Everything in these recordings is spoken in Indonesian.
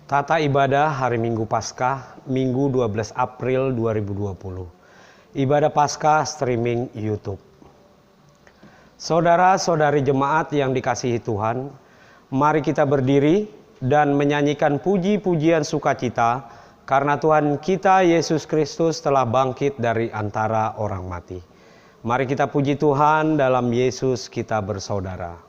Tata ibadah hari Minggu Paskah, Minggu 12 April 2020. Ibadah Paskah streaming YouTube. Saudara-saudari jemaat yang dikasihi Tuhan, mari kita berdiri dan menyanyikan puji-pujian sukacita karena Tuhan kita Yesus Kristus telah bangkit dari antara orang mati. Mari kita puji Tuhan, dalam Yesus kita bersaudara.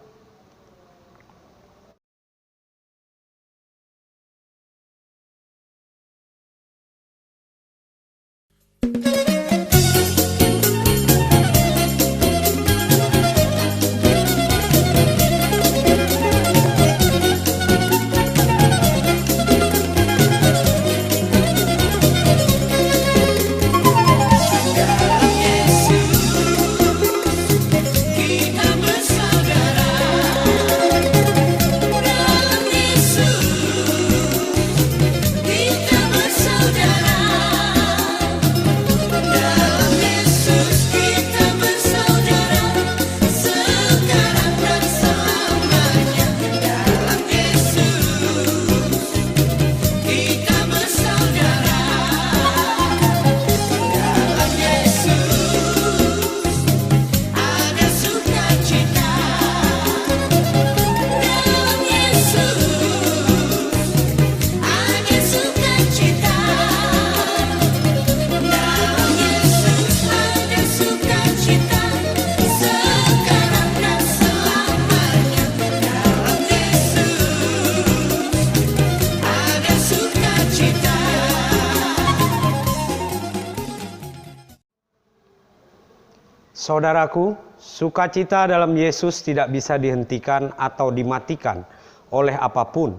Saudaraku, sukacita dalam Yesus tidak bisa dihentikan atau dimatikan oleh apapun.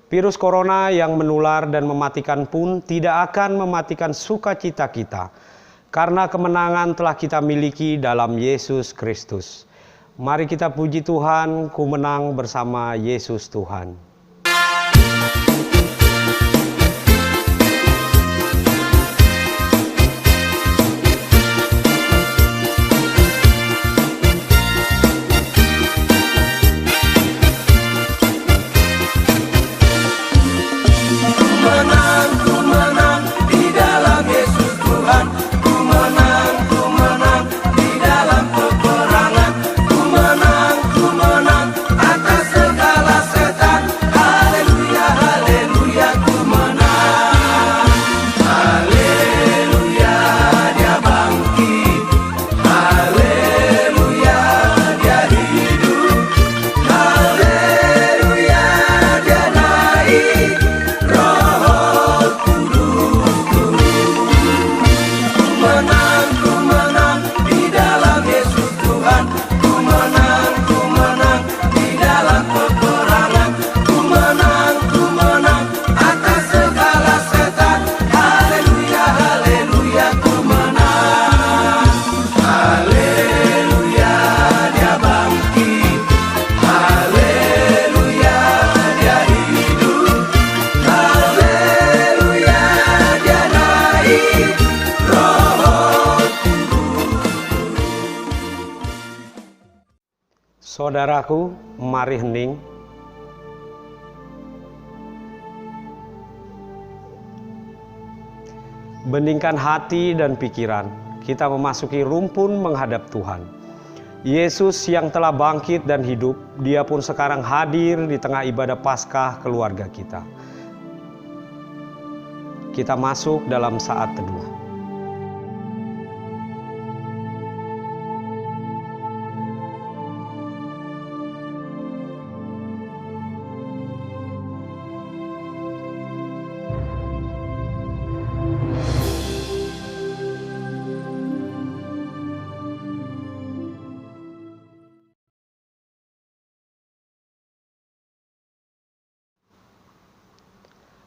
Virus corona yang menular dan mematikan pun tidak akan mematikan sukacita kita, karena kemenangan telah kita miliki dalam Yesus Kristus. Mari kita puji Tuhan, ku menang bersama Yesus Tuhan. Saudaraku, mari hening. Beningkan hati dan pikiran. Kita memasuki rumpun menghadap Tuhan. Yesus yang telah bangkit dan hidup, Dia pun sekarang hadir di tengah ibadah Paskah keluarga kita. Kita masuk dalam saat teduh.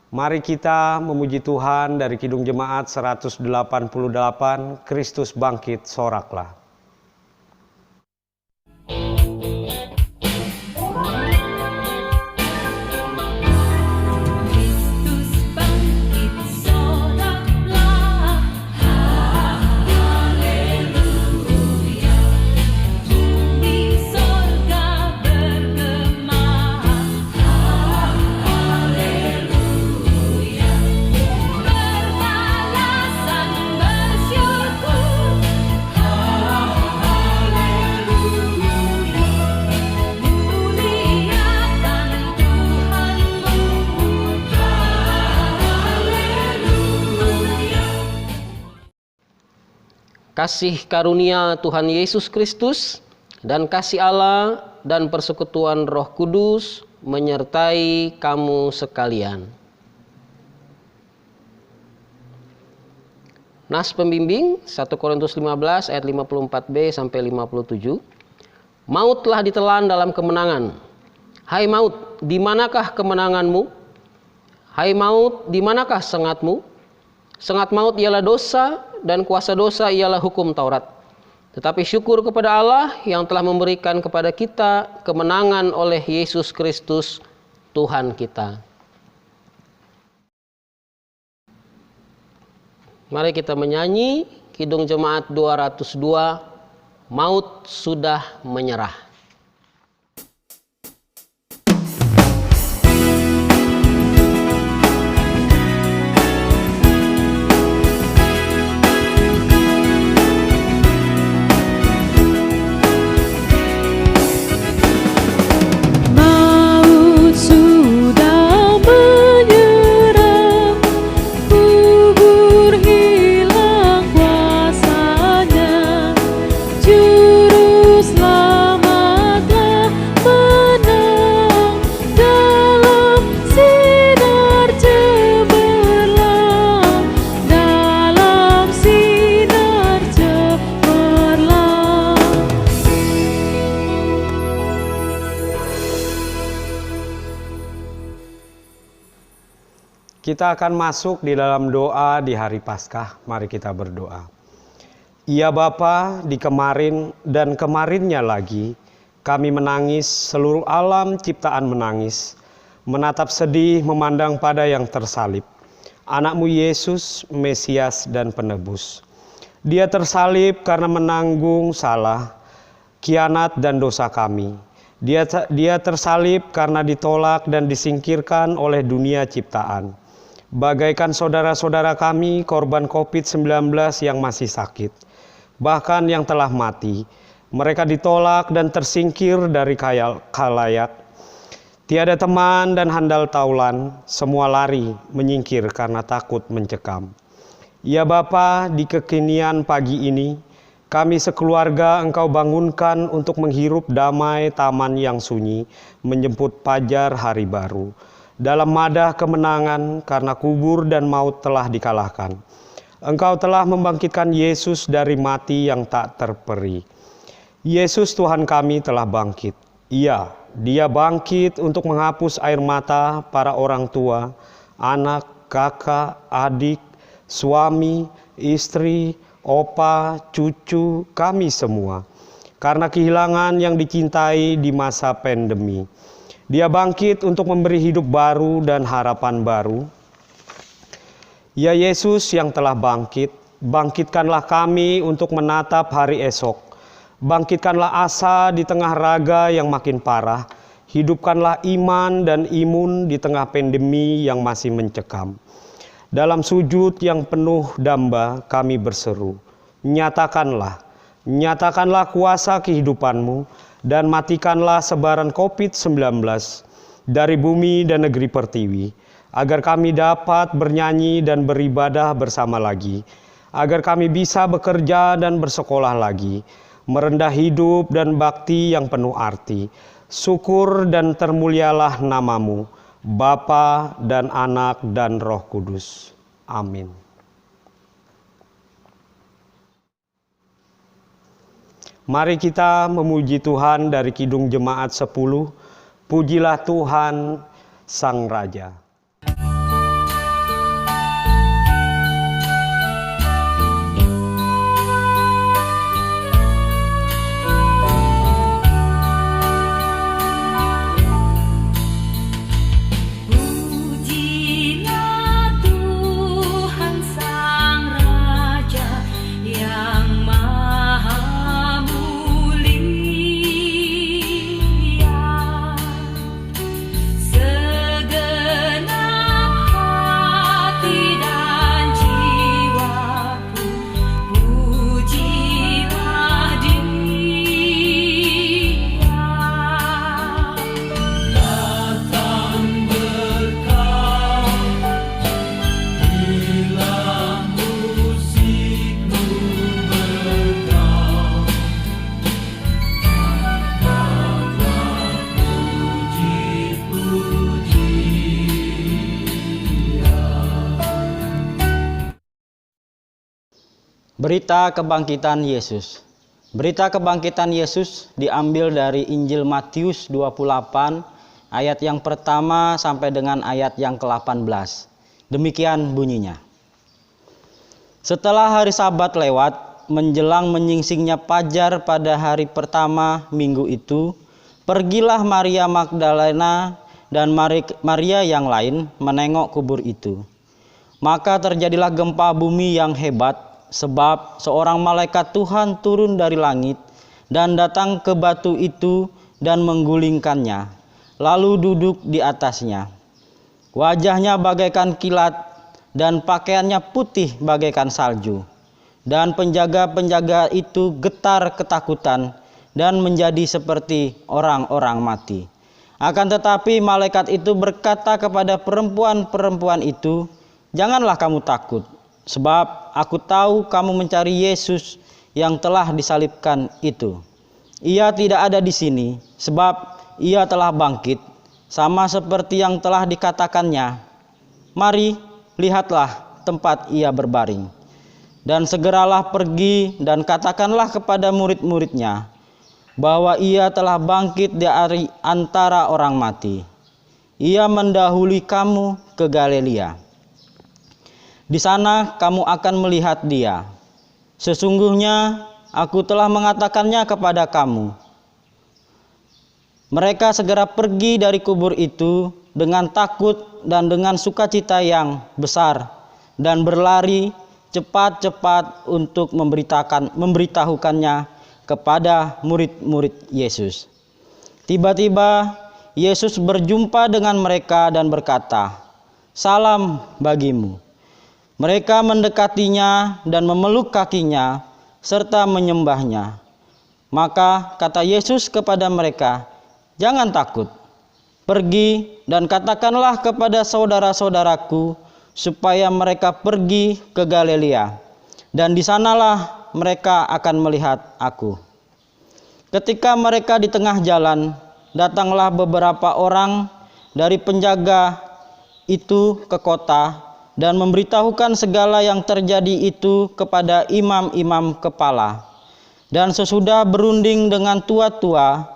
Mari kita memuji Tuhan dari Kidung Jemaat 188, Kristus bangkit soraklah. Di sorga bergema, haleluya. kasih karunia Tuhan Yesus Kristus, dan kasih Allah dan persekutuan Roh Kudus menyertai kamu sekalian. Nas pembimbing 1 Korintus 15 ayat 54b sampai 57. Maut telah ditelan dalam kemenangan. Hai maut, di manakah kemenanganmu? Hai maut, di manakah sengatmu? Sengat maut ialah dosa, dan kuasa dosa ialah hukum Taurat. Tetapi syukur kepada Allah yang telah memberikan kepada kita kemenangan oleh Yesus Kristus Tuhan kita. Mari kita menyanyi Kidung Jemaat 202, Maut Sudah Menyerah. Kita akan masuk di dalam doa di hari Paskah. Mari kita berdoa. Ya Bapa, di kemarin dan kemarinnya lagi, kami menangis, seluruh alam ciptaan menangis, menatap sedih memandang pada yang tersalib, Anak-Mu Yesus, Mesias dan Penebus. Dia tersalib karena menanggung salah, khianat dan dosa kami. Dia tersalib karena ditolak dan disingkirkan oleh dunia ciptaan. Bagaikan saudara-saudara kami korban COVID-19 yang masih sakit, bahkan yang telah mati, mereka ditolak dan tersingkir dari khalayak. Tiada teman dan handal taulan, semua lari menyingkir karena takut mencekam. Ya Bapa, di kekinian pagi ini, kami sekeluarga Engkau bangunkan untuk menghirup damai taman yang sunyi, menjemput fajar hari baru. Dalam madah kemenangan karena kubur dan maut telah dikalahkan. Engkau telah membangkitkan Yesus dari mati yang tak terperi. Yesus Tuhan kami telah bangkit. Iya, Dia bangkit untuk menghapus air mata para orang tua, anak, kakak, adik, suami, istri, opa, cucu, kami semua. Karena kehilangan yang dicintai di masa pandemi. Dia bangkit untuk memberi hidup baru dan harapan baru. Ya Yesus yang telah bangkit, bangkitkanlah kami untuk menatap hari esok. Bangkitkanlah asa di tengah raga yang makin parah. Hidupkanlah iman dan imun di tengah pandemi yang masih mencekam. Dalam sujud yang penuh damba kami berseru, nyatakanlah kuasa kehidupan-Mu, dan matikanlah sebaran COVID-19 dari bumi dan negeri pertiwi, agar kami dapat bernyanyi dan beribadah bersama lagi, agar kami bisa bekerja dan bersekolah lagi, merendah hidup dan bakti yang penuh arti. Syukur dan termulialah nama-Mu, Bapa dan Anak dan Roh Kudus. Amin. Mari kita memuji Tuhan dari Kidung Jemaat 10, Pujilah Tuhan Sang Raja. Segala Berita kebangkitan Yesus. Berita kebangkitan Yesus diambil dari Injil Matius 28 ayat yang pertama sampai dengan ayat yang ke-18. Demikian bunyinya. Setelah hari Sabat lewat, menjelang menyingsingnya fajar pada hari pertama minggu itu, pergilah Maria Magdalena dan Maria yang lain menengok kubur itu. Maka terjadilah gempa bumi yang hebat, sebab seorang malaikat Tuhan turun dari langit dan datang ke batu itu dan menggulingkannya, lalu duduk di atasnya. Wajahnya bagaikan kilat dan pakaiannya putih bagaikan salju. Dan penjaga-penjaga itu getar ketakutan dan menjadi seperti orang-orang mati. Akan tetapi malaikat itu berkata kepada perempuan-perempuan itu, "Janganlah kamu takut. Sebab aku tahu kamu mencari Yesus yang telah disalibkan itu. Ia tidak ada di sini, sebab ia telah bangkit, sama seperti yang telah dikatakannya. Mari, lihatlah tempat ia berbaring. Dan segeralah pergi dan katakanlah kepada murid-muridnya, bahwa ia telah bangkit dari antara orang mati. Ia mendahului kamu ke Galilea. Di sana kamu akan melihat dia. Sesungguhnya aku telah mengatakannya kepada kamu." Mereka segera pergi dari kubur itu dengan takut dan dengan sukacita yang besar, dan berlari cepat-cepat untuk memberitahukannya kepada murid-murid Yesus. Tiba-tiba Yesus berjumpa dengan mereka dan berkata, "Salam bagimu." Mereka mendekatinya dan memeluk kakinya serta menyembahnya. Maka kata Yesus kepada mereka, "Jangan takut. Pergi dan katakanlah kepada saudara-saudaraku supaya mereka pergi ke Galilea, dan di sanalah mereka akan melihat aku." Ketika mereka di tengah jalan, datanglah beberapa orang dari penjaga itu ke kota dan memberitahukan segala yang terjadi itu kepada imam-imam kepala. Dan sesudah berunding dengan tua-tua,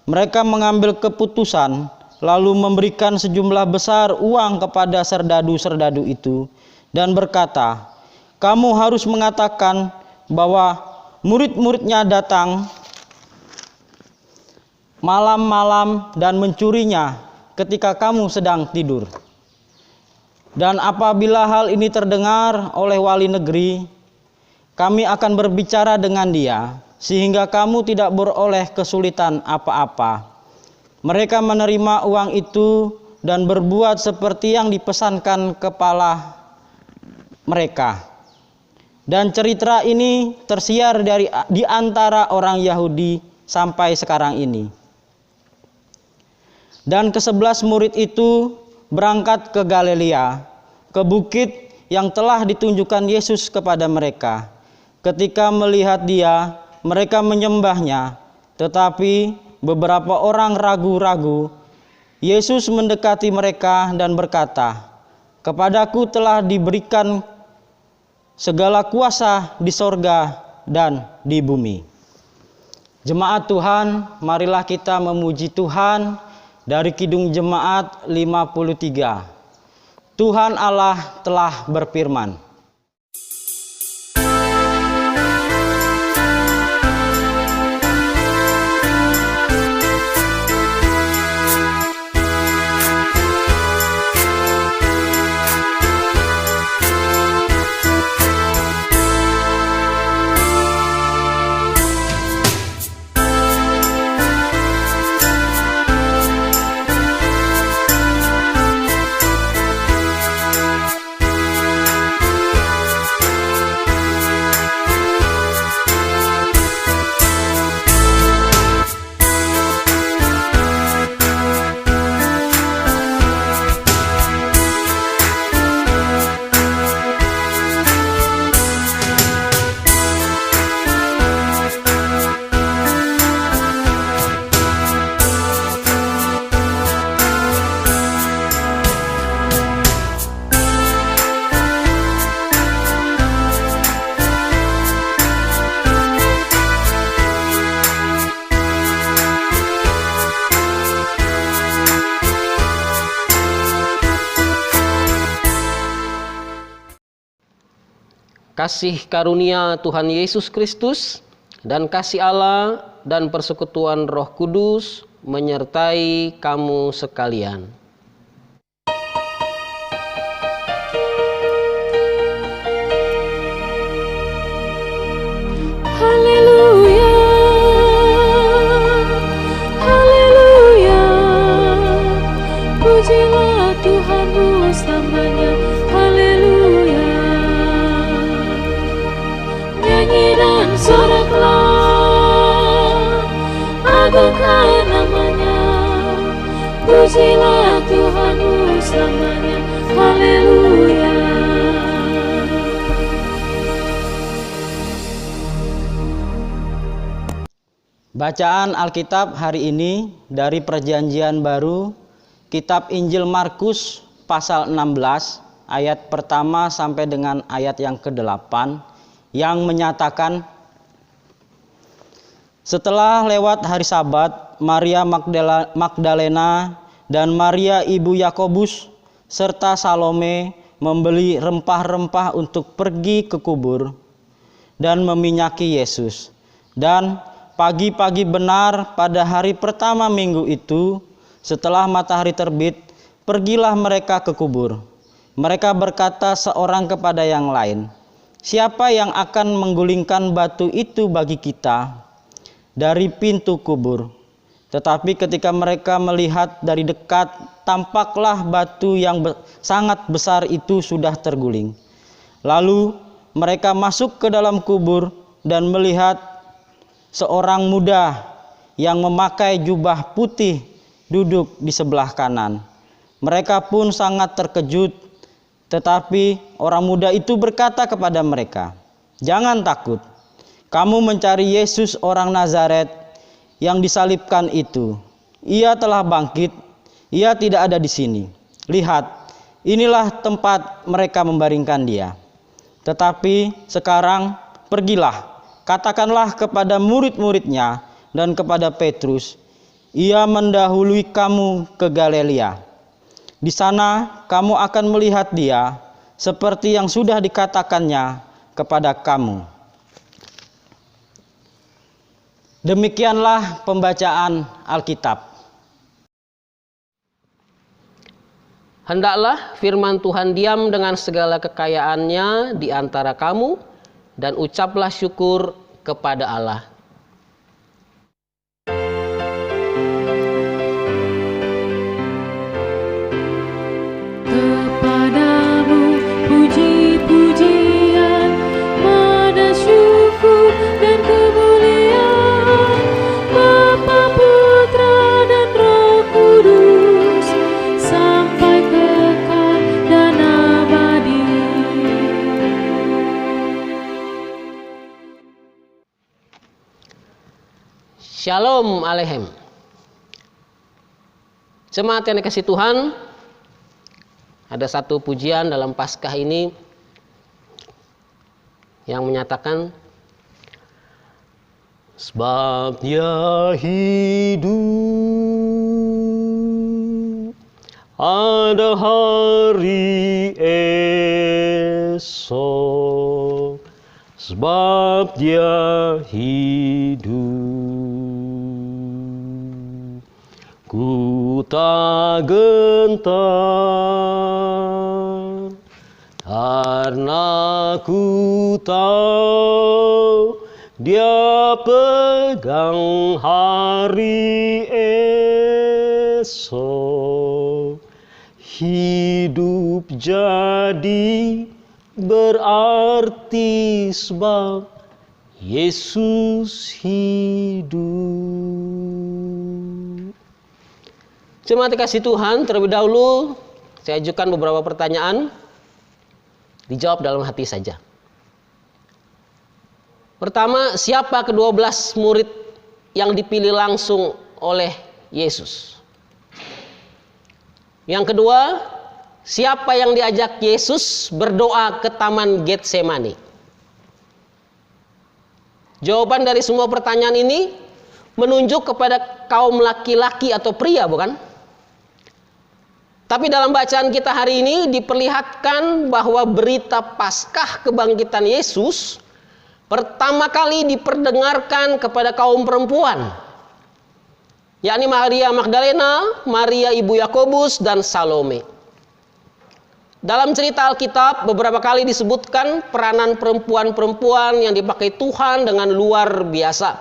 mereka mengambil keputusan, lalu memberikan sejumlah besar uang kepada serdadu-serdadu itu, dan berkata, "Kamu harus mengatakan bahwa murid-muridnya datang malam-malam dan mencurinya ketika kamu sedang tidur. Dan apabila hal ini terdengar oleh wali negeri, kami akan berbicara dengan dia, sehingga kamu tidak beroleh kesulitan apa-apa." Mereka menerima uang itu dan berbuat seperti yang dipesankan kepala mereka. Dan cerita ini tersiar di antara orang Yahudi sampai sekarang ini. Dan ke-11 murid itu berangkat ke Galilea, ke bukit yang telah ditunjukkan Yesus kepada mereka. Ketika melihat dia, mereka menyembahnya, tetapi beberapa orang ragu-ragu. Yesus mendekati mereka dan berkata, "Kepadaku telah diberikan segala kuasa di sorga dan di bumi." Jemaat Tuhan, marilah kita memuji Tuhan. Dari Kidung Jemaat 53. Tuhan Allah telah berfirman. kasih karunia Tuhan Yesus Kristus dan kasih Allah dan persekutuan Roh Kudus menyertai kamu sekalian. Haleluya, haleluya, pujilah Tuhanmu selamanya. Haleluya, nyanyi dan soraklah, agungkan namanya. Pujilah Tuhanmu selamanya. Haleluya. Bacaan Alkitab hari ini dari Perjanjian Baru, Kitab Injil Markus pasal 16 ayat pertama sampai dengan ayat yang ke-8 yang menyatakan, setelah lewat hari Sabat, Maria Magdalena dan Maria ibu Yakobus serta Salome membeli rempah-rempah untuk pergi ke kubur dan meminyaki Yesus. Dan pagi-pagi benar pada hari pertama minggu itu, setelah matahari terbit, pergilah mereka ke kubur. Mereka berkata seorang kepada yang lain, "Siapa yang akan menggulingkan batu itu bagi kita dari pintu kubur?" Tetapi ketika mereka melihat dari dekat, tampaklah batu yang sangat besar itu sudah terguling. Lalu mereka masuk ke dalam kubur dan melihat seorang muda yang memakai jubah putih duduk di sebelah kanan. Mereka pun sangat terkejut, tetapi orang muda itu berkata kepada mereka, "Jangan takut, kamu mencari Yesus orang Nazaret yang disalibkan itu. Ia telah bangkit, ia tidak ada di sini. Lihat, inilah tempat mereka membaringkan dia. Tetapi sekarang pergilah, katakanlah kepada murid-muridnya dan kepada Petrus, ia mendahului kamu ke Galilea. Di sana kamu akan melihat dia seperti yang sudah dikatakannya kepada kamu." Demikianlah pembacaan Alkitab. Hendaklah firman Tuhan diam dengan segala kekayaannya di antara kamu, dan ucaplah syukur kepada Allah. Kepadamu puji-pujian, pada syukur dan kemuliaan, Bapa, Putra dan Roh Kudus, sampai kekal dan abadi. Shalom Aleichem. Jemaat yang dikasihi Tuhan, ada satu pujian dalam Paskah ini yang menyatakan, sebab Dia hidup, ada hari esok, sebab Dia hidup, ku tak gentar, karena ku tahu Dia pegang hari esok. Hidup jadi berarti sebab Yesus hidup. Jemaat dikasihi Tuhan, terlebih dahulu saya ajukan beberapa pertanyaan, dijawab dalam hati saja. Pertama, siapa ke-12 murid yang dipilih langsung oleh Yesus? Yang kedua, siapa yang diajak Yesus berdoa ke Taman Getsemani? Jawaban dari semua pertanyaan ini menunjuk kepada kaum laki-laki atau pria, bukan? Tapi dalam bacaan kita hari ini diperlihatkan bahwa berita Paskah kebangkitan Yesus pertama kali diperdengarkan kepada kaum perempuan, yakni Maria Magdalena, Maria ibu Yakobus, dan Salome. Dalam cerita Alkitab beberapa kali disebutkan peranan perempuan-perempuan yang dipakai Tuhan dengan luar biasa,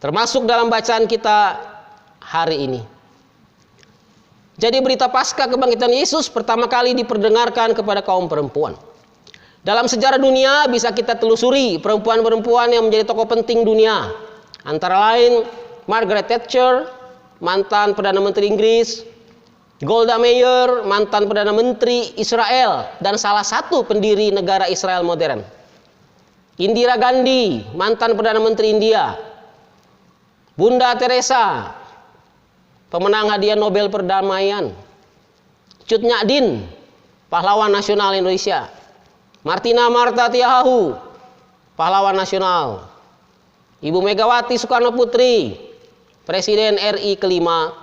termasuk dalam bacaan kita hari ini. Jadi berita Paskah kebangkitan Yesus pertama kali diperdengarkan kepada kaum perempuan. Dalam sejarah dunia bisa kita telusuri perempuan-perempuan yang menjadi tokoh penting dunia. Antara lain Margaret Thatcher, mantan Perdana Menteri Inggris, Golda Meir, mantan Perdana Menteri Israel dan salah satu pendiri negara Israel modern. Indira Gandhi, mantan Perdana Menteri India. Bunda Teresa, pemenang hadiah Nobel Perdamaian. Cut Nyak Dien, pahlawan nasional Indonesia. Martina Marta Tiahahu, pahlawan nasional. Ibu Megawati Soekarno Putri, Presiden RI kelima,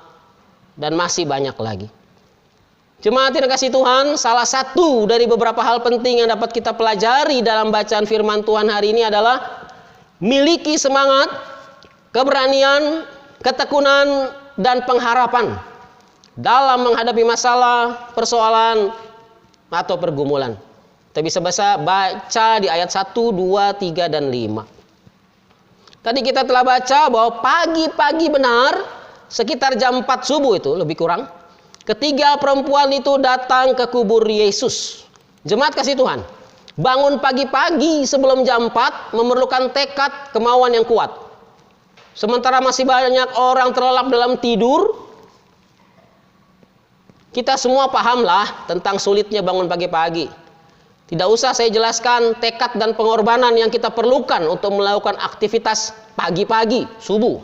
dan masih banyak lagi. Jemaat yang dikasihi Tuhan, salah satu dari beberapa hal penting yang dapat kita pelajari dalam bacaan firman Tuhan hari ini adalah miliki semangat, keberanian, ketekunan, dan pengharapan dalam menghadapi masalah, persoalan, atau pergumulan. Kita bisa baca di ayat 1, 2, 3, dan 5. Tadi kita telah baca bahwa pagi-pagi benar, sekitar jam 4 subuh itu lebih kurang, ketiga perempuan itu datang ke kubur Yesus. Jemaat kasih Tuhan, bangun pagi-pagi sebelum jam 4 memerlukan tekad, kemauan yang kuat. Sementara masih banyak orang terlelap dalam tidur, kita semua pahamlah tentang sulitnya bangun pagi-pagi. Tidak usah saya jelaskan tekad dan pengorbanan yang kita perlukan untuk melakukan aktivitas pagi-pagi, subuh.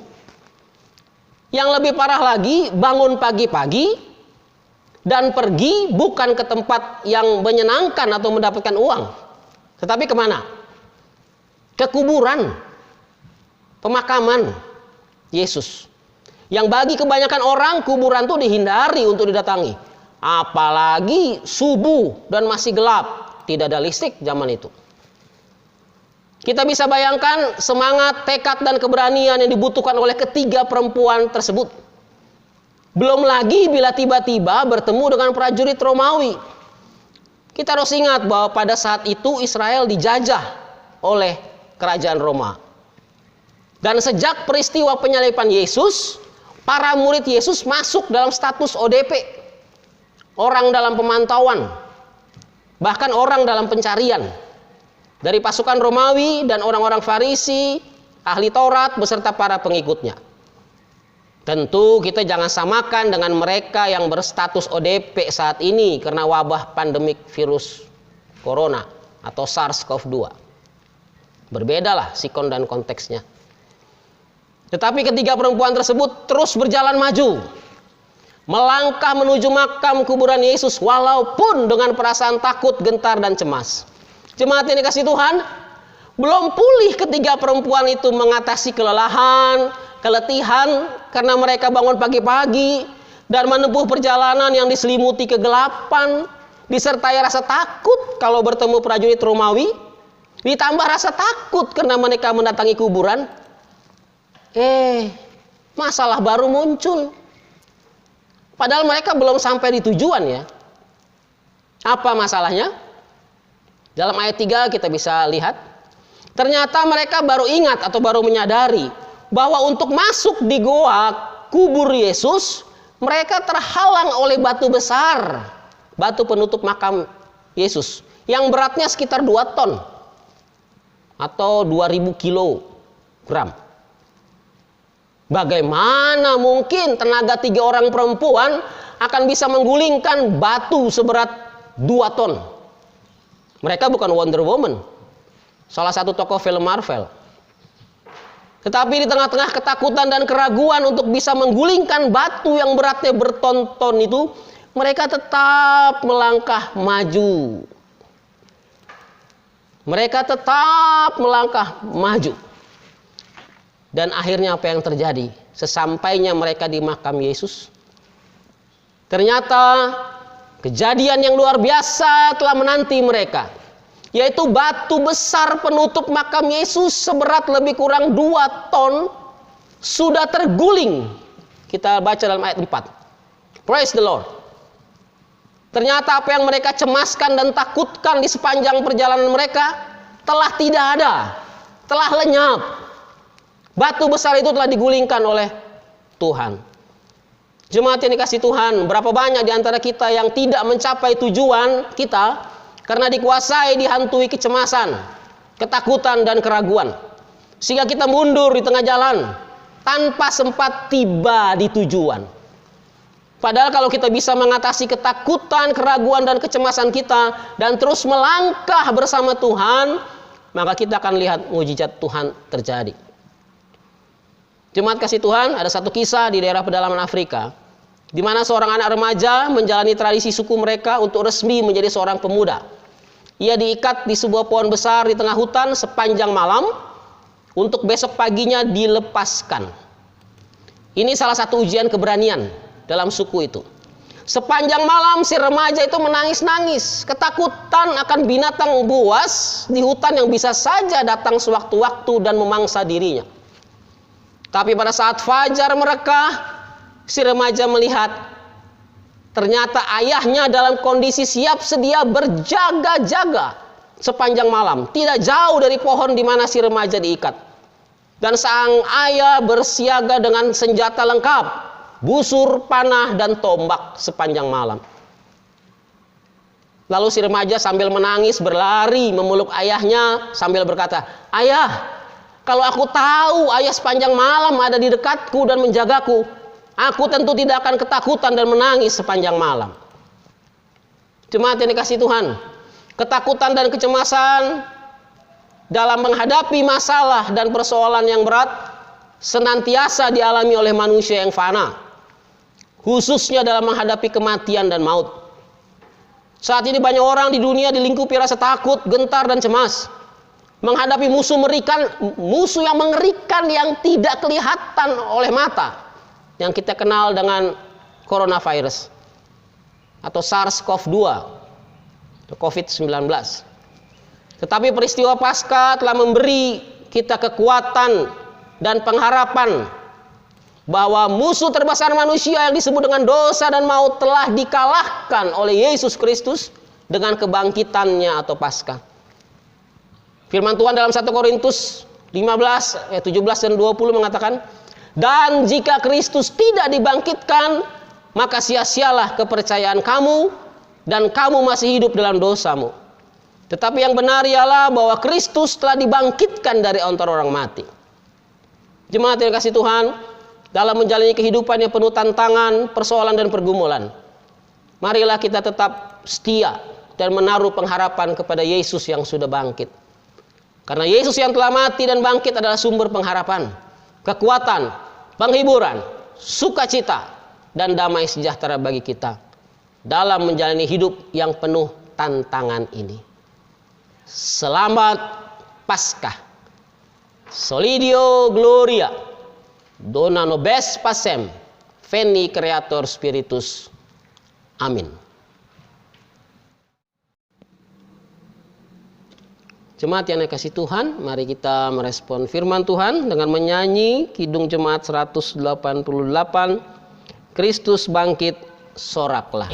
Yang lebih parah lagi, bangun pagi-pagi dan pergi bukan ke tempat yang menyenangkan atau mendapatkan uang. Tetapi kemana? Ke kuburan, pemakaman Yesus. Yang bagi kebanyakan orang, kuburan itu dihindari untuk didatangi. Apalagi subuh dan masih gelap. Tidak ada listrik zaman itu. Kita bisa bayangkan semangat, tekad, dan keberanian yang dibutuhkan oleh ketiga perempuan tersebut. Belum lagi bila tiba-tiba bertemu dengan prajurit Romawi. Kita harus ingat bahwa pada saat itu Israel dijajah oleh kerajaan Roma. Dan sejak peristiwa penyaliban Yesus, para murid Yesus masuk dalam status ODP. Orang dalam pemantauan. Bahkan orang dalam pencarian dari pasukan Romawi dan orang-orang Farisi, ahli Taurat beserta para pengikutnya. Tentu kita jangan samakan dengan mereka yang berstatus ODP saat ini karena wabah pandemik virus corona atau SARS-CoV-2. Berbedalah sikon dan konteksnya. Tetapi ketiga perempuan tersebut terus berjalan maju, melangkah menuju makam kuburan Yesus walaupun dengan perasaan takut, gentar, dan cemas. Jemaat yang dikasihi Tuhan, belum pulih ketiga perempuan itu mengatasi kelelahan, keletihan karena mereka bangun pagi-pagi dan menempuh perjalanan yang diselimuti kegelapan, disertai rasa takut kalau bertemu prajurit Romawi, ditambah rasa takut karena mereka mendatangi kuburan. Masalah baru muncul. Padahal mereka belum sampai di tujuan ya. Apa masalahnya? Dalam ayat 3 kita bisa lihat. Ternyata mereka baru ingat atau baru menyadari bahwa untuk masuk di goa kubur Yesus, mereka terhalang oleh batu besar. Batu penutup makam Yesus. Yang beratnya sekitar 2 ton. Atau 2000 kilogram. Bagaimana mungkin tenaga 3 orang perempuan akan bisa menggulingkan batu seberat 2 ton? Mereka bukan Wonder Woman, salah satu tokoh film Marvel. Tetapi di tengah-tengah ketakutan dan keraguan untuk bisa menggulingkan batu yang beratnya berton-ton itu, mereka tetap melangkah maju. Mereka tetap melangkah maju. Dan akhirnya apa yang terjadi? Sesampainya mereka di makam Yesus, Ternyata kejadian yang luar biasa telah menanti mereka, yaitu batu besar penutup makam Yesus seberat lebih kurang 2 ton sudah terguling. Kita baca dalam ayat 4. Praise the Lord. Ternyata apa yang mereka cemaskan dan takutkan di sepanjang perjalanan mereka telah tidak ada, telah lenyap. Batu besar itu telah digulingkan oleh Tuhan. Jemaat yang dikasihi Tuhan, berapa banyak di antara kita yang tidak mencapai tujuan kita karena dikuasai, dihantui kecemasan, ketakutan, dan keraguan. Sehingga kita mundur di tengah jalan tanpa sempat tiba di tujuan. Padahal kalau kita bisa mengatasi ketakutan, keraguan, dan kecemasan kita dan terus melangkah bersama Tuhan, maka kita akan lihat mujizat Tuhan terjadi. Jemaat kasih Tuhan, ada satu kisah di daerah pedalaman Afrika, di mana seorang anak remaja menjalani tradisi suku mereka untuk resmi menjadi seorang pemuda. Ia diikat di sebuah pohon besar di tengah hutan sepanjang malam untuk besok paginya dilepaskan. Ini salah satu ujian keberanian dalam suku itu. Sepanjang malam si remaja itu menangis-nangis, ketakutan akan binatang buas di hutan yang bisa saja datang sewaktu-waktu dan memangsa dirinya. Tapi pada saat fajar merekah, si remaja melihat ternyata ayahnya dalam kondisi siap sedia berjaga-jaga sepanjang malam, tidak jauh dari pohon di mana si remaja diikat. Dan sang ayah bersiaga dengan senjata lengkap, busur, panah, dan tombak sepanjang malam. Lalu si remaja sambil menangis berlari memeluk ayahnya sambil berkata, "Ayah, kalau aku tahu ayah sepanjang malam ada di dekatku dan menjagaku, aku tentu tidak akan ketakutan dan menangis sepanjang malam." Jemaat yang dikasihi Tuhan, ketakutan dan kecemasan dalam menghadapi masalah dan persoalan yang berat senantiasa dialami oleh manusia yang fana, khususnya dalam menghadapi kematian dan maut. Saat ini banyak orang di dunia dilingkupi rasa takut, gentar, dan cemas menghadapi musuh yang mengerikan yang tidak kelihatan oleh mata, yang kita kenal dengan coronavirus atau SARS-CoV-2 atau COVID-19. Tetapi peristiwa Paskah telah memberi kita kekuatan dan pengharapan bahwa musuh terbesar manusia yang disebut dengan dosa dan maut telah dikalahkan oleh Yesus Kristus dengan kebangkitannya atau Paskah. Firman Tuhan dalam 1 Korintus 15 ayat 17 dan 20 mengatakan, "Dan jika Kristus tidak dibangkitkan, maka sia-sialah kepercayaan kamu dan kamu masih hidup dalam dosamu. Tetapi yang benar ialah bahwa Kristus telah dibangkitkan dari antara orang mati." Jemaat yang kasih Tuhan, dalam menjalani kehidupan yang penuh tantangan, persoalan, dan pergumulan, marilah kita tetap setia dan menaruh pengharapan kepada Yesus yang sudah bangkit. Karena Yesus yang telah mati dan bangkit adalah sumber pengharapan, kekuatan, penghiburan, sukacita, dan damai sejahtera bagi kita dalam menjalani hidup yang penuh tantangan ini. Selamat Paskah. Solidio Gloria. Dona nobis pacem. Veni Creator Spiritus. Amin. Jemaat yang dikasihi Tuhan, mari kita merespon firman Tuhan dengan menyanyi Kidung Jemaat 188, Kristus bangkit, soraklah.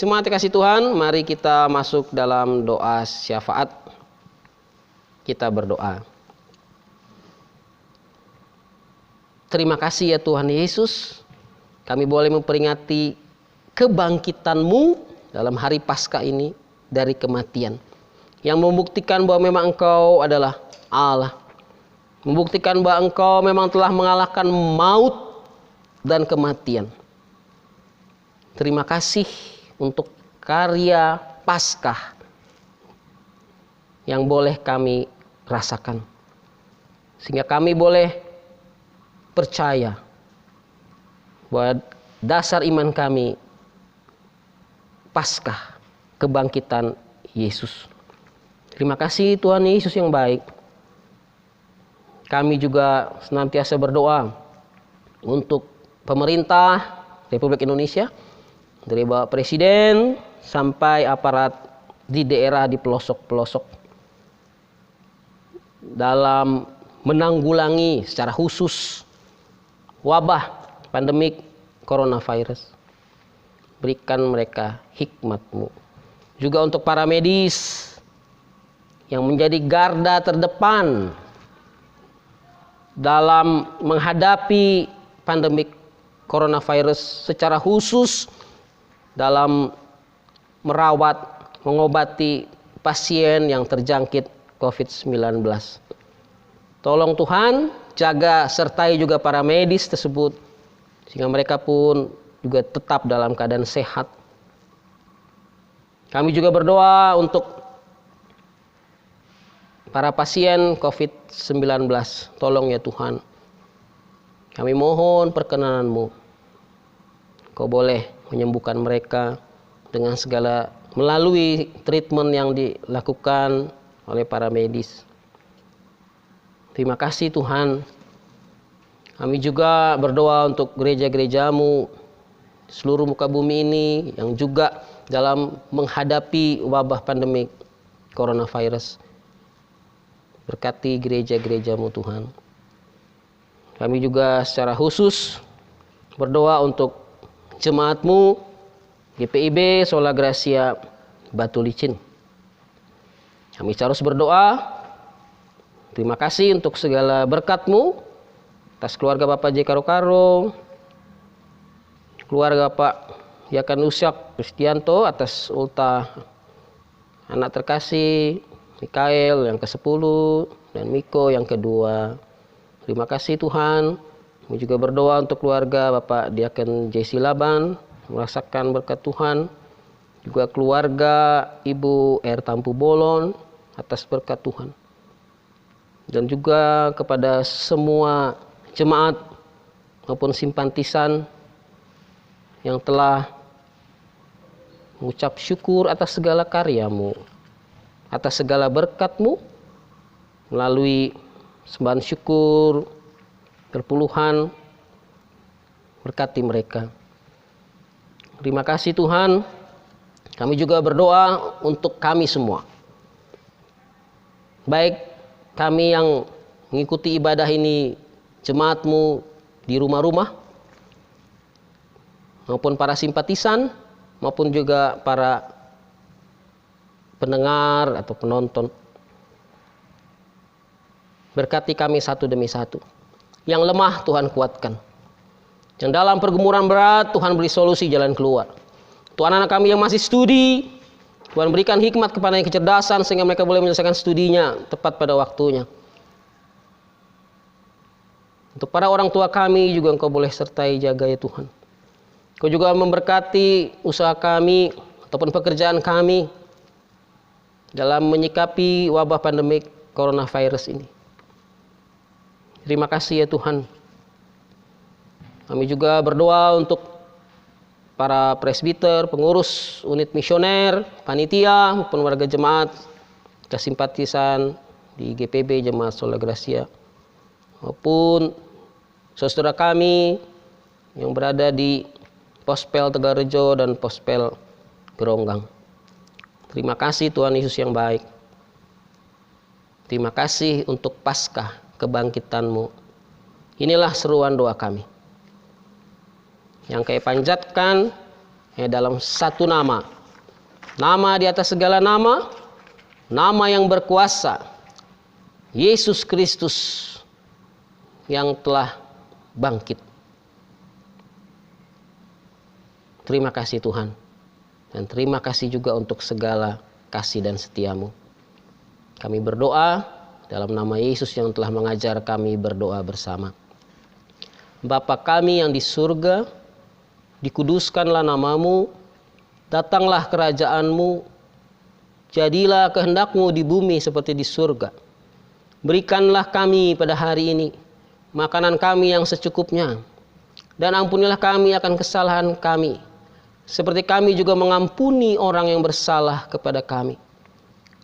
Jemaat kasih Tuhan, mari kita masuk dalam doa syafaat. Kita berdoa. Terima kasih ya Tuhan Yesus, kami boleh memperingati kebangkitan-Mu dalam hari Paskah ini dari kematian. yang membuktikan bahwa memang Engkau adalah Allah. Membuktikan bahwa Engkau memang telah mengalahkan maut dan kematian. Terima kasih untuk karya Paskah yang boleh kami rasakan. Sehingga kami boleh percaya bahwa dasar iman kami Paskah kebangkitan Yesus. Terima kasih Tuhan Yesus yang baik. Kami juga senantiasa berdoa untuk pemerintah Republik Indonesia, dari Bapak Presiden sampai aparat di daerah di pelosok-pelosok, dalam menanggulangi secara khusus wabah pandemik coronavirus. Berikan mereka hikmat-Mu. Juga untuk para medis yang menjadi garda terdepan dalam menghadapi pandemik coronavirus, secara khusus dalam merawat, mengobati pasien yang terjangkit COVID-19. Tolong Tuhan, jaga sertai juga para medis tersebut, sehingga mereka pun juga tetap dalam keadaan sehat. Kami juga berdoa untuk para pasien COVID-19. Tolong ya Tuhan, kami mohon perkenanan-Mu. Kau boleh menyembuhkan mereka dengan segala melalui treatment yang dilakukan oleh para medis. Terima kasih Tuhan. Kami juga berdoa untuk gereja-gereja-Mu seluruh muka bumi ini yang juga dalam menghadapi wabah pandemik coronavirus. Berkati gereja-gereja-Mu Tuhan. Kami juga secara khusus berdoa untuk jemaat-Mu GPIB Sola Gracia Batu Licin. Kami terus berdoa. Terima kasih untuk segala berkat-Mu atas keluarga Bapak J. Karo-Karo, keluarga Pak Yakan Usyak Kristianto atas ultah anak terkasih Mikael yang ke-10 dan Miko yang kedua. Terima kasih Tuhan. Kami juga berdoa untuk keluarga Bapak Diaken J. Silaban, merasakan berkat Tuhan. Juga keluarga Ibu R. Tampu Bolon atas berkat Tuhan. Dan juga kepada semua jemaat maupun simpatisan yang telah mengucap syukur atas segala karya-Mu, atas segala berkat-Mu, melalui sembahan syukur berpuluhan. Berkati mereka. Terima kasih Tuhan. Kami juga berdoa untuk kami semua, baik kami yang mengikuti ibadah ini, jemaat-Mu di rumah-rumah, maupun para simpatisan, maupun juga para pendengar atau penonton. Berkati kami satu demi satu. Yang lemah Tuhan kuatkan. Yang dalam pergumulan berat Tuhan beri solusi jalan keluar. Untuk anak-anak kami yang masih studi, Tuhan berikan hikmat kepadanya, kecerdasan sehingga mereka boleh menyelesaikan studinya tepat pada waktunya. Untuk para orang tua kami juga Engkau boleh sertai jaga ya Tuhan. Engkau juga memberkati usaha kami ataupun pekerjaan kami dalam menyikapi wabah pandemik coronavirus ini. Terima kasih ya Tuhan. Kami juga berdoa untuk para presbiter, pengurus unit misioner, panitia maupun warga jemaat, simpatisan di GPB Jemaat Sola Gracia, maupun saudara kami yang berada di Pospel Tegarejo dan Pospel Geronggang. Terima kasih Tuhan Yesus yang baik. Terima kasih untuk Paskah kebangkitan-Mu. Inilah seruan doa kami yang kami panjatkan dalam satu nama. Nama di atas segala nama, nama yang berkuasa, Yesus Kristus yang telah bangkit. Terima kasih Tuhan. Dan terima kasih juga untuk segala kasih dan setia-Mu. Kami berdoa dalam nama Yesus yang telah mengajar kami berdoa bersama. Bapa kami yang di surga, dikuduskanlah namamu, datanglah kerajaanmu, jadilah kehendakmu di bumi seperti di surga. Berikanlah kami pada hari ini makanan kami yang secukupnya, dan ampunilah kami akan kesalahan kami, seperti kami juga mengampuni orang yang bersalah kepada kami.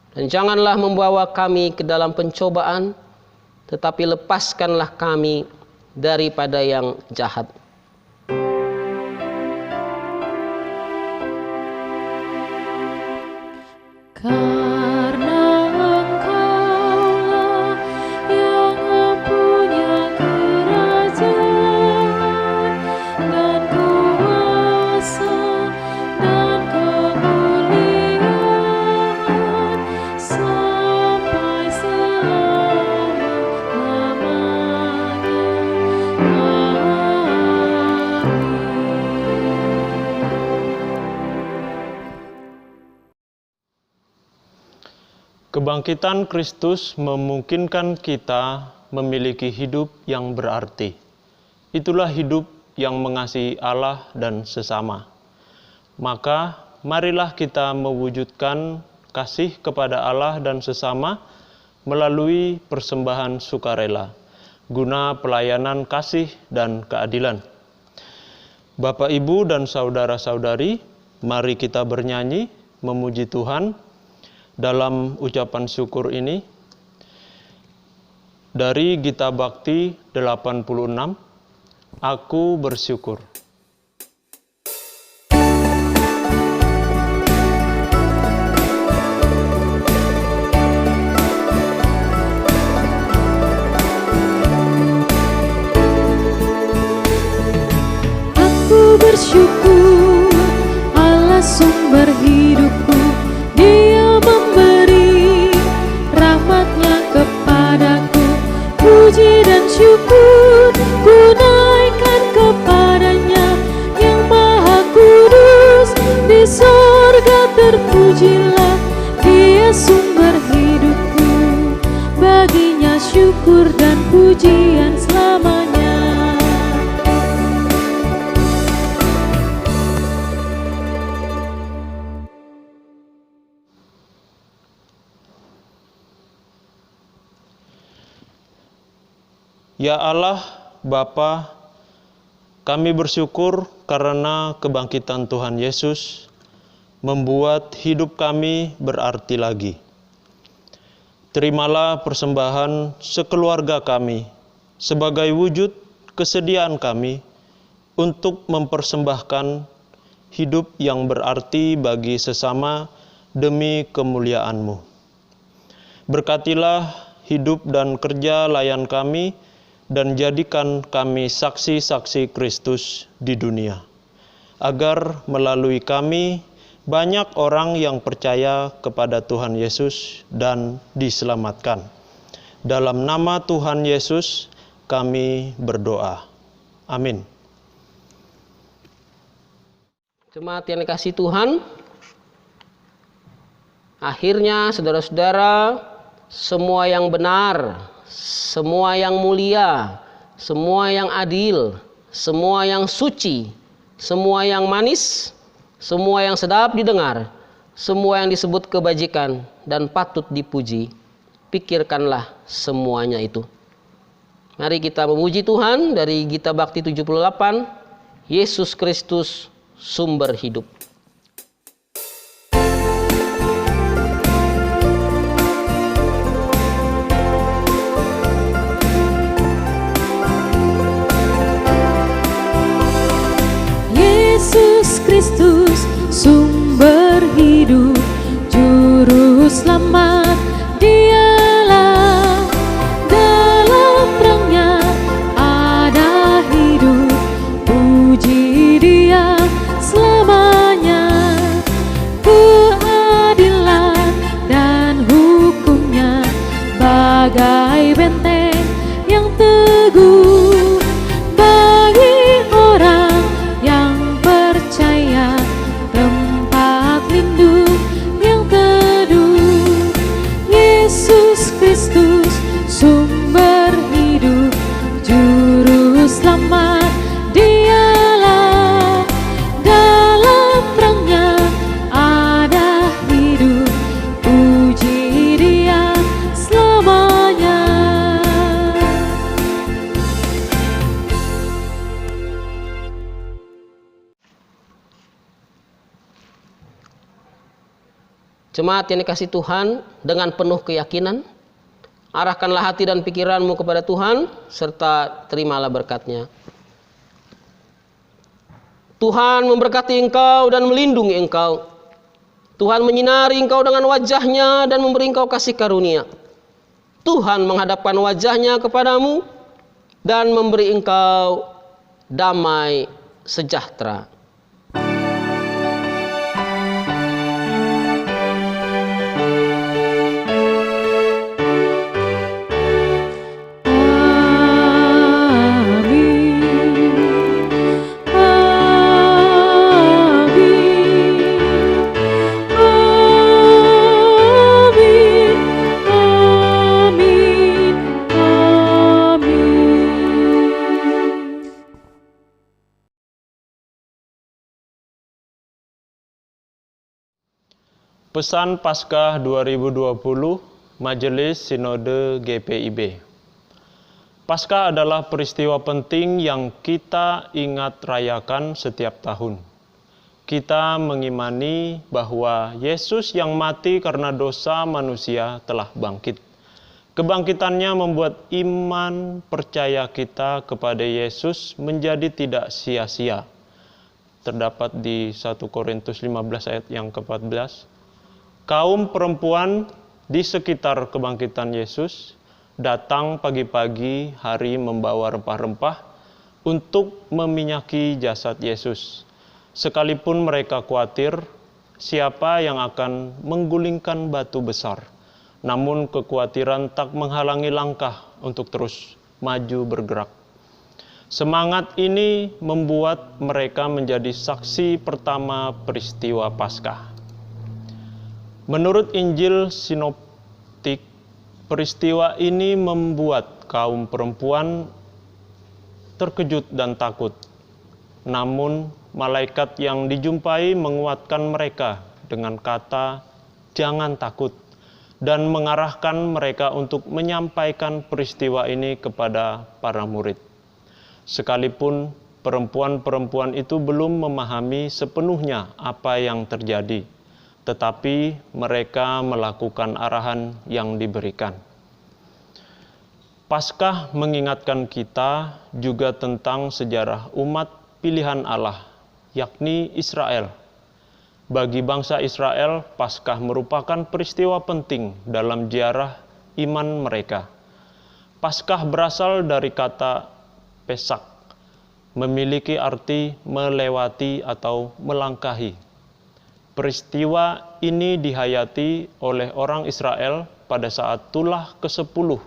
Dan janganlah membawa kami ke dalam pencobaan, tetapi lepaskanlah kami daripada yang jahat. Karena Engkaulah yang mempunyai kerajaan dan kuasa dan kemuliaan sampai selama-lamanya. Kebangkitan Kristus memungkinkan kita memiliki hidup yang berarti. Itulah hidup yang mengasihi Allah dan sesama. Maka marilah kita mewujudkan kasih kepada Allah dan sesama melalui persembahan sukarela, guna pelayanan kasih dan keadilan. Bapak, Ibu, dan saudara-saudari, mari kita bernyanyi memuji Tuhan dalam ucapan syukur ini dari Gita Bakti 86, Aku Bersyukur. Aku bersyukur Allah sumber hidupku, Dia memberi rahmatnya kepadaku. Puji dan syukur ku naikkan kepadanya yang maha kudus. Di sorga terpujilah Dia sumber hidupku. Baginya syukur dan pujian selamanya. Ya Allah, Bapa, kami bersyukur karena kebangkitan Tuhan Yesus membuat hidup kami berarti lagi. Terimalah persembahan sekeluarga kami sebagai wujud kesediaan kami untuk mempersembahkan hidup yang berarti bagi sesama demi kemuliaan-Mu. Berkatilah hidup dan kerja layan kami, dan jadikan kami saksi-saksi Kristus di dunia, agar melalui kami banyak orang yang percaya kepada Tuhan Yesus dan diselamatkan. Dalam nama Tuhan Yesus kami berdoa. Amin. Jemaat yang dikasihi Tuhan, akhirnya saudara-saudara, semua yang benar, semua yang mulia, semua yang adil, semua yang suci, semua yang manis, semua yang sedap didengar, semua yang disebut kebajikan dan patut dipuji, pikirkanlah semuanya itu. Mari kita memuji Tuhan dari Gita Bakti 78, Yesus Kristus sumber hidup. Yesus Kristus sumber hidup, juru selamat Dialah. Dalam terangnya ada hidup, puji Dia selamanya. Keadilan dan hukumnya bagai benteng yang teguh bagi orang yang percaya, tempat lindung yang teduh. Yesus Jemaat yang dikasihi Tuhan, dengan penuh keyakinan, arahkanlah hati dan pikiranmu kepada Tuhan, serta terimalah berkat-Nya. Tuhan memberkati engkau dan melindungi engkau. Tuhan menyinari engkau dengan wajah-Nya dan memberi engkau kasih karunia. Tuhan menghadapkan wajah-Nya kepadamu dan memberi engkau damai sejahtera. Pesan Paskah 2020 Majelis Sinode GPIB. Paskah adalah peristiwa penting yang kita ingat rayakan setiap tahun. Kita mengimani bahwa Yesus yang mati karena dosa manusia telah bangkit. Kebangkitannya membuat iman percaya kita kepada Yesus menjadi tidak sia-sia. Terdapat di 1 Korintus 15 ayat yang ke-14. Kaum perempuan di sekitar kebangkitan Yesus datang pagi-pagi hari membawa rempah-rempah untuk meminyaki jasad Yesus. Sekalipun mereka khawatir siapa yang akan menggulingkan batu besar. Namun kekhawatiran tak menghalangi langkah untuk terus maju bergerak. Semangat ini membuat mereka menjadi saksi pertama peristiwa Paskah. Menurut Injil Sinoptik, peristiwa ini membuat kaum perempuan terkejut dan takut. Namun, malaikat yang dijumpai menguatkan mereka dengan kata, "Jangan takut," dan mengarahkan mereka untuk menyampaikan peristiwa ini kepada para murid. Sekalipun perempuan-perempuan itu belum memahami sepenuhnya apa yang terjadi, tetapi mereka melakukan arahan yang diberikan. Paskah mengingatkan kita juga tentang sejarah umat pilihan Allah, yakni Israel. Bagi bangsa Israel, Paskah merupakan peristiwa penting dalam sejarah iman mereka. Paskah berasal dari kata Pesak, memiliki arti melewati atau melangkahi. Peristiwa ini dihayati oleh orang Israel pada saat tulah ke-10,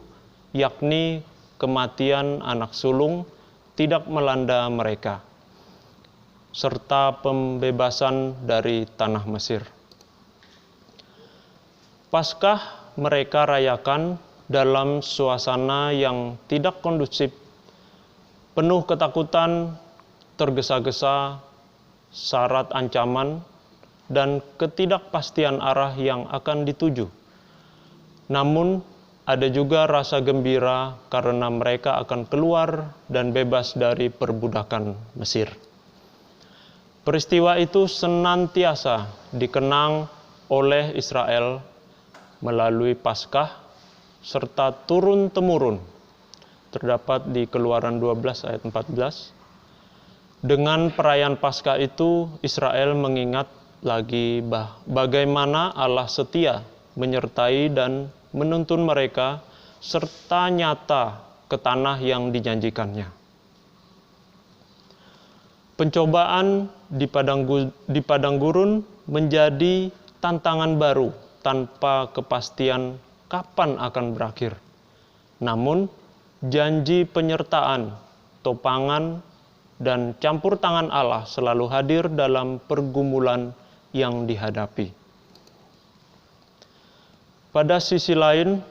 yakni kematian anak sulung, tidak melanda mereka, serta pembebasan dari tanah Mesir. Paskah mereka rayakan dalam suasana yang tidak kondusif, penuh ketakutan, tergesa-gesa, syarat ancaman, dan ketidakpastian arah yang akan dituju. Namun, ada juga rasa gembira karena mereka akan keluar dan bebas dari perbudakan Mesir. Peristiwa itu senantiasa dikenang oleh Israel melalui Paskah serta turun-temurun. Terdapat di Keluaran 12 ayat 14. Dengan perayaan Paskah itu, Israel mengingat lagi bagaimana Allah setia menyertai dan menuntun mereka serta nyata ke tanah yang dijanjikannya. Pencobaan di padang gurun menjadi tantangan baru tanpa kepastian kapan akan berakhir. Namun, janji penyertaan, topangan, dan campur tangan Allah selalu hadir dalam pergumulan yang dihadapi. Pada sisi lain,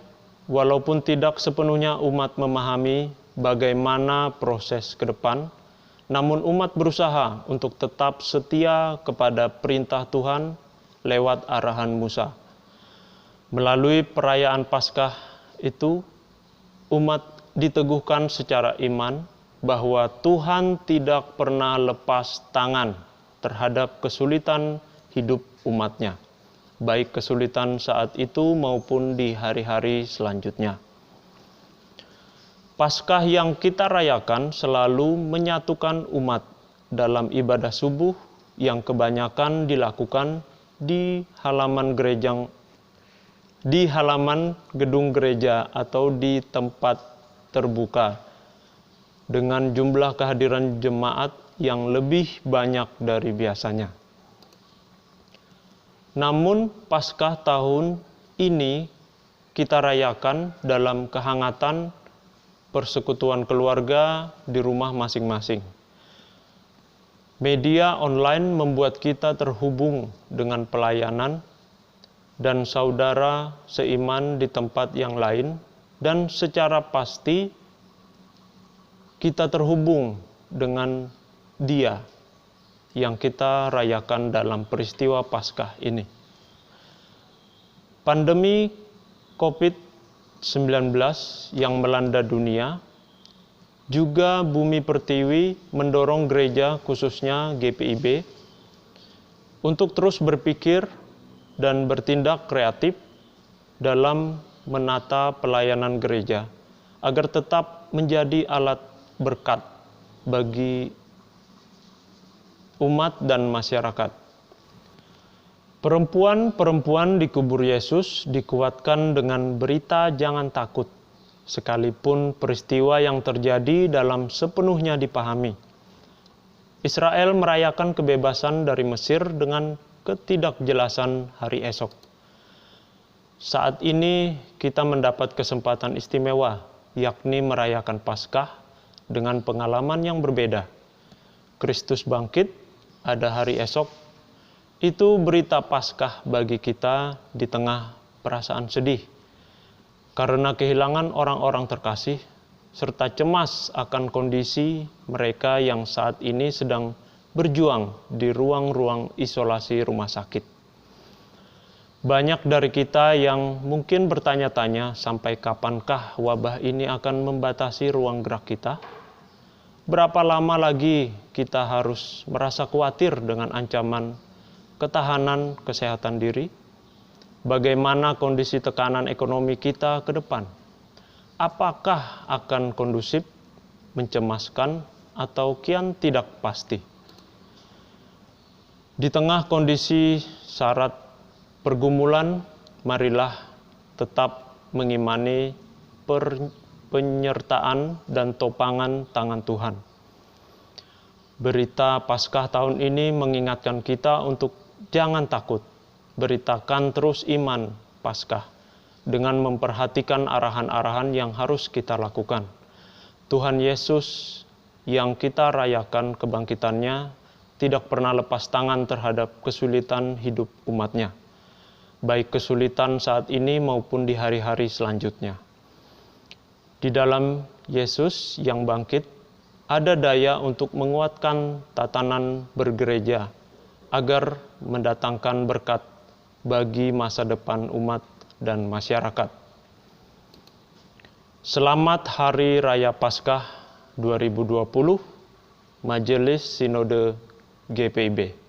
walaupun tidak sepenuhnya umat memahami bagaimana proses ke depan, namun umat berusaha untuk tetap setia kepada perintah Tuhan lewat arahan Musa. Melalui perayaan Paskah itu, umat diteguhkan secara iman bahwa Tuhan tidak pernah lepas tangan terhadap kesulitan hidup umatnya. baik kesulitan saat itu maupun di hari-hari selanjutnya. Paskah yang kita rayakan selalu menyatukan umat dalam ibadah subuh yang kebanyakan dilakukan di halaman gedung gereja atau di tempat terbuka dengan jumlah kehadiran jemaat yang lebih banyak dari biasanya. Namun Paskah tahun ini kita rayakan dalam kehangatan persekutuan keluarga di rumah masing-masing. Media online membuat kita terhubung dengan pelayanan dan saudara seiman di tempat yang lain, dan secara pasti kita terhubung dengan Dia yang kita rayakan dalam peristiwa Paskah ini. Pandemi COVID-19 yang melanda dunia, juga Bumi Pertiwi mendorong gereja khususnya GPIB untuk terus berpikir dan bertindak kreatif dalam menata pelayanan gereja agar tetap menjadi alat berkat bagi umat dan masyarakat. Perempuan-perempuan di kubur Yesus dikuatkan dengan berita jangan takut, sekalipun peristiwa yang terjadi dalam sepenuhnya dipahami. Israel merayakan kebebasan dari Mesir dengan ketidakjelasan hari esok. Saat ini kita mendapat kesempatan istimewa, yakni merayakan Paskah dengan pengalaman yang berbeda. Kristus bangkit, ada hari esok. Itu berita Paskah bagi kita di tengah perasaan sedih karena kehilangan orang-orang terkasih, serta cemas akan kondisi mereka yang saat ini sedang berjuang di ruang-ruang isolasi rumah sakit. Banyak dari kita yang mungkin bertanya-tanya sampai kapankah wabah ini akan membatasi ruang gerak kita? Berapa lama lagi kita harus merasa khawatir dengan ancaman ketahanan kesehatan diri? Bagaimana kondisi tekanan ekonomi kita ke depan? Apakah akan kondusif, mencemaskan, atau kian tidak pasti? Di tengah kondisi syarat pergumulan, marilah tetap mengimani penyertaan dan topangan tangan Tuhan. Berita Paskah tahun ini mengingatkan kita untuk jangan takut, beritakan terus iman Paskah dengan memperhatikan arahan-arahan yang harus kita lakukan. Tuhan Yesus yang kita rayakan kebangkitannya tidak pernah lepas tangan terhadap kesulitan hidup umatnya, baik kesulitan saat ini maupun di hari-hari selanjutnya. Di dalam Yesus yang bangkit, ada daya untuk menguatkan tatanan bergereja agar mendatangkan berkat bagi masa depan umat dan masyarakat. Selamat Hari Raya Paskah 2020, Majelis Sinode GPIB.